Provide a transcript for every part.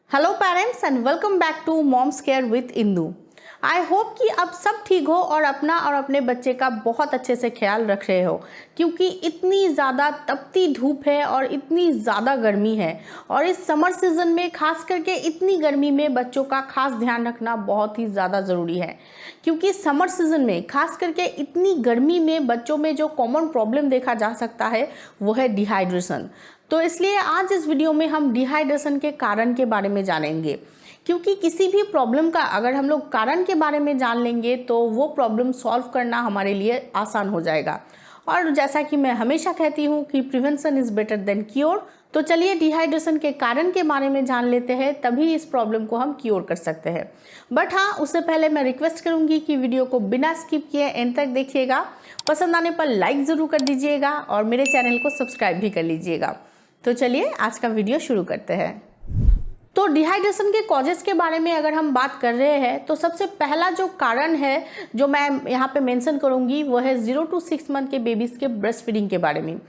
Hello parents and welcome back to moms care with Indu. I hope कि अब सब ठीक हो और अपना और अपने बच्चे का बहुत अच्छे से ख्याल रख रहे हो, क्योंकि इतनी ज़्यादा तपती धूप है और इतनी ज़्यादा गर्मी है। और इस समर सीज़न में खास करके इतनी गर्मी में बच्चों का खास ध्यान रखना बहुत ही ज़्यादा ज़रूरी है, क्योंकि समर सीज़न में खास करके इतनी गर्मी में बच्चों में जो कॉमन प्रॉब्लम देखा जा सकता है वो है डिहाइड्रेशन। तो इसलिए आज इस वीडियो में हम डिहाइड्रेशन के कारण के बारे में जानेंगे, क्योंकि किसी भी प्रॉब्लम का अगर हम लोग कारण के बारे में जान लेंगे तो वो प्रॉब्लम सॉल्व करना हमारे लिए आसान हो जाएगा। और जैसा कि मैं हमेशा कहती हूँ कि prevention is better than cure. तो चलिए डिहाइड्रेशन के कारण के बारे में जान लेते हैं, तभी इस प्रॉब्लम को हम क्योर कर सकते हैं। बट हाँ, उससे पहले मैं रिक्वेस्ट करूँगी कि वीडियो को बिना स्किप किए एंड तक देखिएगा। पसंद आने पर लाइक ज़रूर कर दीजिएगा और मेरे चैनल को सब्सक्राइब भी कर लीजिएगा। तो चलिए आज का वीडियो शुरू करते हैं। तो डिहाइड्रेशन के कॉजेस के बारे में अगर हम बात कर रहे हैं तो सबसे पहला जो कारण है जो मैं यहाँ पे मेंशन करूँगी वो है 0 to 6 मंथ के बेबीज़ के ब्रेस्ट फीडिंग के बारे में।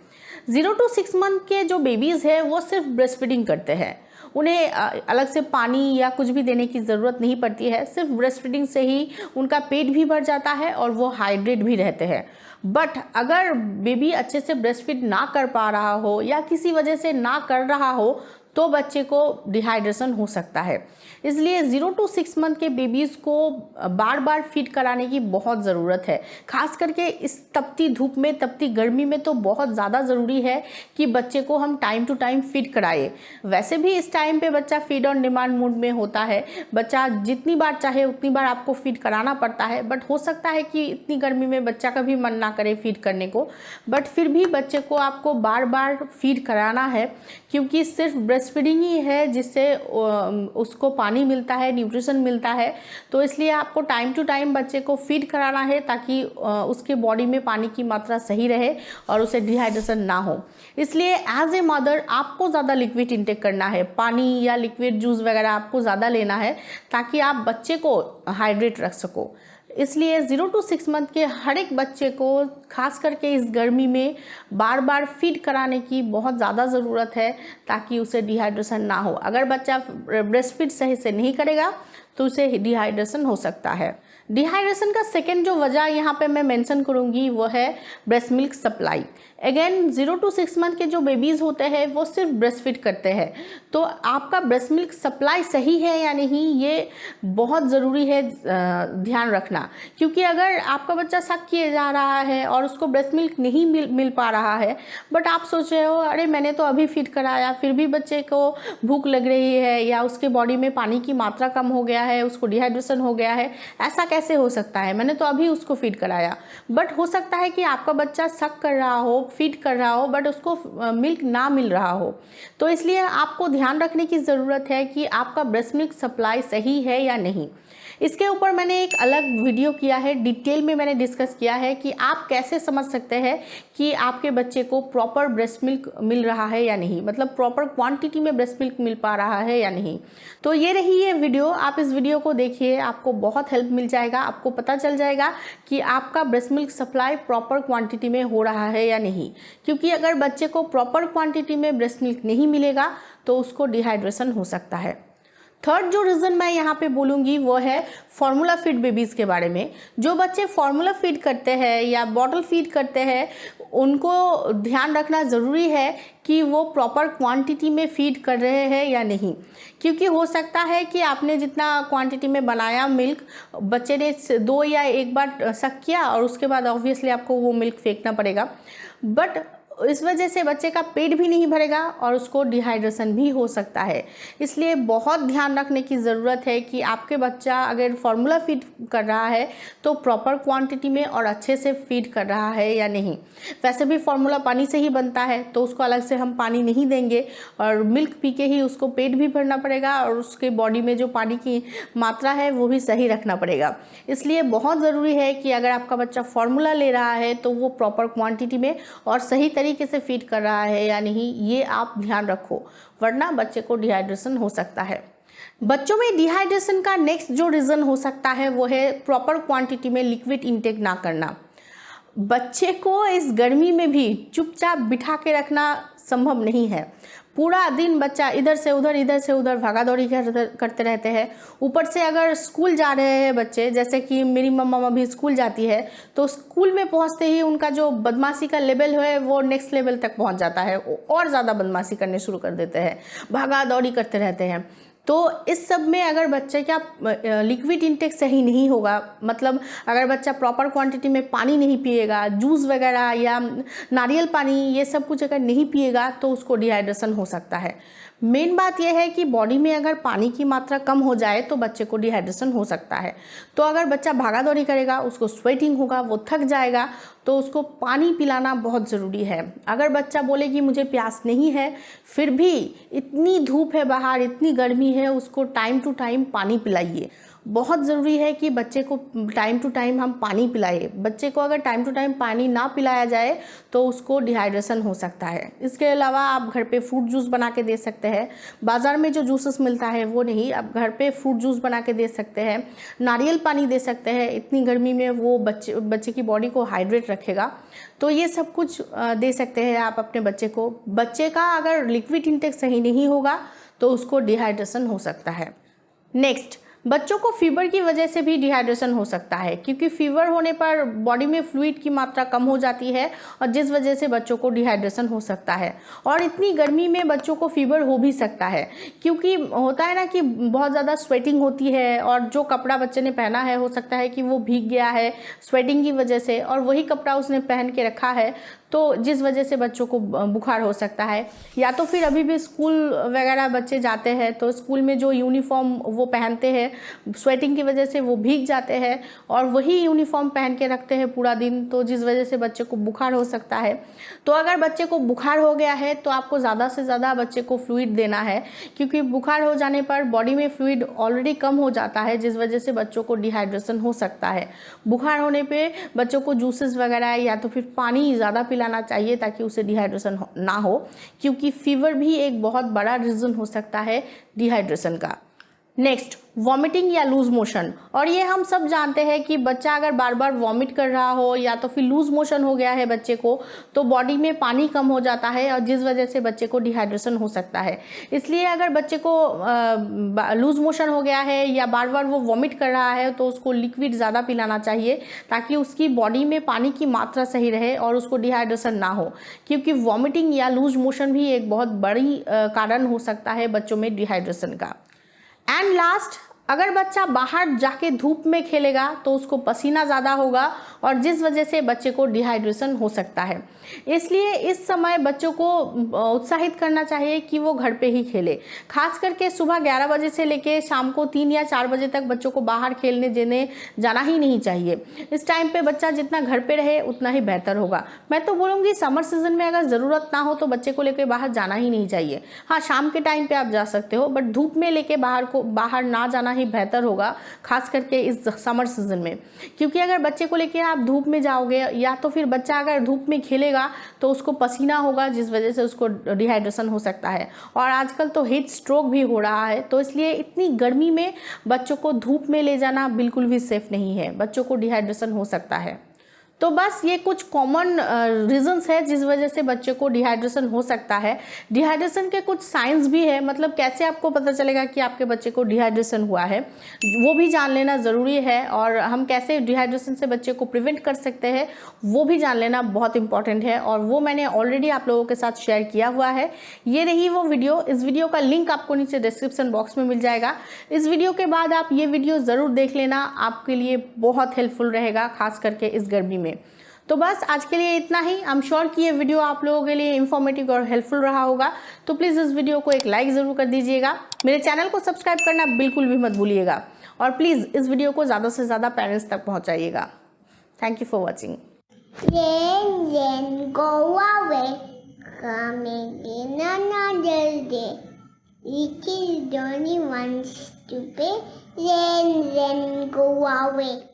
0 to 6 मंथ के जो बेबीज़ है वो सिर्फ ब्रेस्ट फीडिंग करते हैं, उन्हें अलग से पानी या कुछ भी देने की ज़रूरत नहीं पड़ती है। सिर्फ ब्रेस्ट फीडिंग से ही उनका पेट भी भर जाता है और वो हाइड्रेट भी रहते हैं। बट अगर बेबी अच्छे से ब्रेस्ट फीड ना कर पा रहा हो या किसी वजह से ना कर रहा हो तो बच्चे को डिहाइड्रेशन हो सकता है। इसलिए 0 to 6 मंथ के बेबीज़ को बार बार फीड कराने की बहुत ज़रूरत है। खास करके इस तपती धूप में, तपती गर्मी में तो बहुत ज़्यादा ज़रूरी है कि बच्चे को हम टाइम टू टाइम फीड कराए। वैसे भी इस टाइम पे बच्चा फीड ऑन डिमांड मूड में होता है, बच्चा जितनी बार चाहे उतनी बार आपको फीड कराना पड़ता है। बट हो सकता है कि इतनी गर्मी में बच्चा कभी मन ना करे फीड करने को, बट फिर भी बच्चे को आपको बार बार फीड कराना है, क्योंकि सिर्फ ब्रेस्ट फीडिंग ही है जिससे उसको पानी मिलता है, न्यूट्रिशन मिलता है। तो इसलिए आपको टाइम टू टाइम बच्चे को फीड कराना है ताकि उसके बॉडी में पानी की मात्रा सही रहे और उसे डिहाइड्रेशन ना हो। इसलिए एज ए मदर आपको ज़्यादा लिक्विड इंटेक करना है, पानी या लिक्विड जूस वगैरह आपको ज़्यादा लेना है ताकि आप बच्चे को हाइड्रेट रख सको। इसलिए 0 to 6 मंथ के हर एक बच्चे को खास करके इस गर्मी में बार बार फीड कराने की बहुत ज़्यादा ज़रूरत है ताकि उसे डिहाइड्रेशन ना हो। अगर बच्चा ब्रेस्ट फीड सही से नहीं करेगा तो उसे डिहाइड्रेशन हो सकता है। डिहाइड्रेशन का सेकेंड जो वजह यहाँ पे मैं मेंशन करूँगी वो है breast milk supply. Again 0 to 6 month के जो बेबीज़ होते हैं वो सिर्फ ब्रेस्ट फीड करते हैं, तो आपका ब्रेस्ट मिल्क सप्लाई सही है या नहीं ये बहुत ज़रूरी है ध्यान रखना। क्योंकि अगर आपका बच्चा सक किए जा रहा है और उसको ब्रेस्ट मिल्क नहीं मिल पा रहा है, बट आप सोच रहे हो अरे मैंने तो अभी फीड कराया फिर भी बच्चे को भूख लग रही है या उसके बॉडी में पानी की मात्रा कम हो गया है, उसको डिहाइड्रेशन हो गया है, ऐसा कैसे हो सकता है, मैंने तो अभी उसको फीड कराया। बट हो सकता है कि आपका बच्चा सक कर रहा हो, फीड कर रहा हो, बट उसको मिल्क ना मिल रहा हो। तो इसलिए आपको ध्यान रखने की ज़रूरत है कि आपका ब्रेस्ट मिल्क सप्लाई सही है या नहीं। इसके ऊपर मैंने एक अलग वीडियो किया है, डिटेल में मैंने डिस्कस किया है कि आप कैसे समझ सकते हैं कि आपके बच्चे को प्रॉपर ब्रेस्ट मिल्क मिल रहा है या नहीं, मतलब प्रॉपर क्वांटिटी में ब्रेस्ट मिल्क मिल पा रहा है या नहीं। तो ये रही ये वीडियो, आप इस वीडियो को देखिए, आपको बहुत हेल्प मिल जाएगा। आपको पता चल जाएगा कि आपका breast milk supply proper quantity में हो रहा है या नहीं, क्योंकि अगर बच्चे को प्रॉपर क्वांटिटी में ब्रेस्ट मिल्क नहीं मिलेगा तो उसको डिहाइड्रेशन हो सकता है। थर्ड जो रीज़न मैं यहाँ पे बोलूँगी वो है फार्मूला फीड बेबीज़ के बारे में। जो बच्चे फार्मूला फीड करते हैं या बॉटल फीड करते हैं उनको ध्यान रखना ज़रूरी है कि वो प्रॉपर क्वांटिटी में फीड कर रहे हैं या नहीं, क्योंकि हो सकता है कि आपने जितना क्वांटिटी में बनाया मिल्क बच्चे ने 2 या 1 बार सक किया और उसके बाद ऑब्वियसली आपको वो मिल्क फेंकना पड़ेगा। बट इस वजह से बच्चे का पेट भी नहीं भरेगा और उसको डिहाइड्रेशन भी हो सकता है। इसलिए बहुत ध्यान रखने की ज़रूरत है कि आपके बच्चा अगर फार्मूला फीड कर रहा है तो प्रॉपर क्वांटिटी में और अच्छे से फीड कर रहा है या नहीं। वैसे भी फार्मूला पानी से ही बनता है तो उसको अलग से हम पानी नहीं देंगे और मिल्क पी के ही उसको पेट भी भरना पड़ेगा और उसके बॉडी में जो पानी की मात्रा है वो भी सही रखना पड़ेगा। इसलिए बहुत ज़रूरी है कि अगर आपका बच्चा फार्मूला ले रहा है तो वो प्रॉपर क्वांटिटी में और सही तरीके से फीड कर रहा है या नहीं ये आप ध्यान रखो, वरना बच्चे को डिहाइड्रेशन हो सकता है। बच्चों में डिहाइड्रेशन का नेक्स्ट जो रीज़न हो सकता है वो है प्रॉपर क्वांटिटी में लिक्विड इंटेक ना करना। बच्चे को इस गर्मी में भी चुपचाप बिठा के रखना संभव नहीं है, पूरा दिन बच्चा इधर से उधर भागा दौड़ी करते रहते हैं। ऊपर से अगर स्कूल जा रहे हैं बच्चे, जैसे कि मेरी मम्मा अभी स्कूल जाती है, तो स्कूल में पहुंचते ही उनका जो बदमाशी का लेवल है वो नेक्स्ट लेवल तक पहुंच जाता है, और ज़्यादा बदमाशी करने शुरू कर देते हैं, भागा दौड़ी करते रहते हैं। तो इस सब में अगर बच्चे का लिक्विड इंटेक सही नहीं होगा, मतलब अगर बच्चा प्रॉपर क्वांटिटी में पानी नहीं पिएगा, जूस वगैरह या नारियल पानी ये सब कुछ अगर नहीं पिएगा, तो उसको डिहाइड्रेशन हो सकता है। मेन बात यह है कि बॉडी में अगर पानी की मात्रा कम हो जाए तो बच्चे को डिहाइड्रेशन हो सकता है। तो अगर बच्चा भागा दौड़ी करेगा, उसको स्वेटिंग होगा, वो थक जाएगा, तो उसको पानी पिलाना बहुत ज़रूरी है। अगर बच्चा बोले कि मुझे प्यास नहीं है, फिर भी इतनी धूप है बाहर, इतनी गर्मी है, उसको टाइम टू टाइम पानी पिलाइए। बहुत ज़रूरी है कि बच्चे को टाइम टू टाइम हम पानी पिलाइए। बच्चे को अगर टाइम टू टाइम पानी ना पिलाया जाए तो उसको डिहाइड्रेशन हो सकता है। इसके अलावा आप घर पे फ्रूट जूस बना के दे सकते हैं। बाज़ार में जो जूसेस मिलता है वो नहीं, आप घर पे फ्रूट जूस बना के दे सकते हैं। नारियल पानी दे सकते हैं, इतनी गर्मी में वो बच्चे की बॉडी को हाइड्रेट रखेगा। तो ये सब कुछ दे सकते हैं आप अपने बच्चे को। बच्चे का अगर लिक्विड इंटेक सही नहीं होगा तो उसको डिहाइड्रेशन हो सकता है। नेक्स्ट, बच्चों को फीवर की वजह से भी डिहाइड्रेशन हो सकता है, क्योंकि फीवर होने पर बॉडी में फ्लूइड की मात्रा कम हो जाती है, और जिस वजह से बच्चों को डिहाइड्रेशन हो सकता है। और इतनी गर्मी में बच्चों को फीवर हो भी सकता है, क्योंकि होता है ना कि बहुत ज़्यादा स्वेटिंग होती है, और जो कपड़ा बच्चे ने पहना है हो सकता है कि वो भीग गया है स्वेटिंग की वजह से, और वही कपड़ा उसने पहन के रखा है, तो जिस वजह से बच्चों को बुखार हो सकता है। या तो फिर अभी भी स्कूल वगैरह बच्चे जाते हैं, तो स्कूल में जो यूनिफॉर्म वो पहनते हैं, स्वेटिंग की वजह से वो भीग जाते हैं, और वही यूनिफॉर्म पहन के रखते हैं पूरा दिन, तो जिस वजह से बच्चे को बुखार हो सकता है। तो अगर बच्चे को बुखार हो गया है तो आपको ज़्यादा से ज़्यादा बच्चे को फ्लूइड देना है, क्योंकि बुखार हो जाने पर बॉडी में फ्लूइड ऑलरेडी कम हो जाता है, जिस वजह से बच्चों को डिहाइड्रेशन हो सकता है। बुखार होने पर बच्चों को जूसेस वगैरह या तो फिर पानी ज़्यादा पिलाना चाहिए, ताकि उसे डिहाइड्रेशन ना हो, क्योंकि फीवर भी एक बहुत बड़ा रीज़न हो सकता है डिहाइड्रेशन का। नेक्स्ट, वॉमिटिंग या लूज मोशन। और ये हम सब जानते हैं कि बच्चा अगर बार बार वॉमिट कर रहा हो या तो फिर लूज मोशन हो गया है बच्चे को, तो बॉडी में पानी कम हो जाता है, और जिस वजह से बच्चे को डिहाइड्रेशन हो सकता है। इसलिए अगर बच्चे को लूज मोशन हो गया है या बार बार वो वॉमिट कर रहा है, तो उसको लिक्विड ज़्यादा पिलाना चाहिए, ताकि उसकी बॉडी में पानी की मात्रा सही रहे और उसको डिहाइड्रेशन ना हो, क्योंकि वॉमिटिंग या लूज मोशन भी एक बहुत बड़ी कारण हो सकता है बच्चों में डिहाइड्रेशन का। एंड लास्ट, अगर बच्चा बाहर जाके धूप में खेलेगा तो उसको पसीना ज़्यादा होगा, और जिस वजह से बच्चे को डिहाइड्रेशन हो सकता है। इसलिए इस समय बच्चों को उत्साहित करना चाहिए कि वो घर पे ही खेले। खास करके सुबह 11 बजे से लेके शाम को 3 या 4 बजे तक बच्चों को बाहर खेलने देने जाना ही नहीं चाहिए। इस टाइम पे बच्चा जितना घर पे रहे उतना ही बेहतर होगा। मैं तो बोलूँगी समर सीजन में अगर ज़रूरत ना हो तो बच्चे को लेकर बाहर जाना ही नहीं चाहिए। हाँ, शाम के टाइम पर आप जा सकते हो, बट धूप में लेके बाहर ना जाना ही बेहतर होगा, खास करके इस समर सीजन में। क्योंकि अगर बच्चे को लेके आप धूप में जाओगे, या तो फिर बच्चा अगर धूप में खेलेगा तो उसको पसीना होगा, जिस वजह से उसको डिहाइड्रेशन हो सकता है। और आजकल तो हीट स्ट्रोक भी हो रहा है, तो इसलिए इतनी गर्मी में बच्चों को धूप में ले जाना बिल्कुल भी सेफ नहीं है, बच्चों को डिहाइड्रेशन हो सकता है। तो बस ये कुछ कॉमन रीजंस है जिस वजह से बच्चे को डिहाइड्रेशन हो सकता है। डिहाइड्रेशन के कुछ साइंस भी है, मतलब कैसे आपको पता चलेगा कि आपके बच्चे को डिहाइड्रेशन हुआ है, वो भी जान लेना ज़रूरी है। और हम कैसे डिहाइड्रेशन से बच्चे को प्रिवेंट कर सकते हैं वो भी जान लेना बहुत इंपॉर्टेंट है, और वो मैंने ऑलरेडी आप लोगों के साथ शेयर किया हुआ है। ये रही वो वीडियो। इस वीडियो का लिंक आपको नीचे डिस्क्रिप्शन बॉक्स में मिल जाएगा। इस वीडियो के बाद आप ये वीडियो ज़रूर देख लेना, आपके लिए बहुत हेल्पफुल रहेगा, खास करके इस गर्मी में। तो बस आज के लिए इतना ही। आई एम श्योर कि ये वीडियो आप लोगों के लिए इन्फॉर्मेटिव और हेल्पफुल रहा होगा, तो प्लीज़ इस वीडियो को एक लाइक ज़रूर कर दीजिएगा। मेरे चैनल को सब्सक्राइब करना बिल्कुल भी मत भूलिएगा, और प्लीज़ इस वीडियो को ज़्यादा से ज़्यादा पेरेंट्स तक पहुँचाइएगा। Thank you for watching. It is only one stupid, then go away.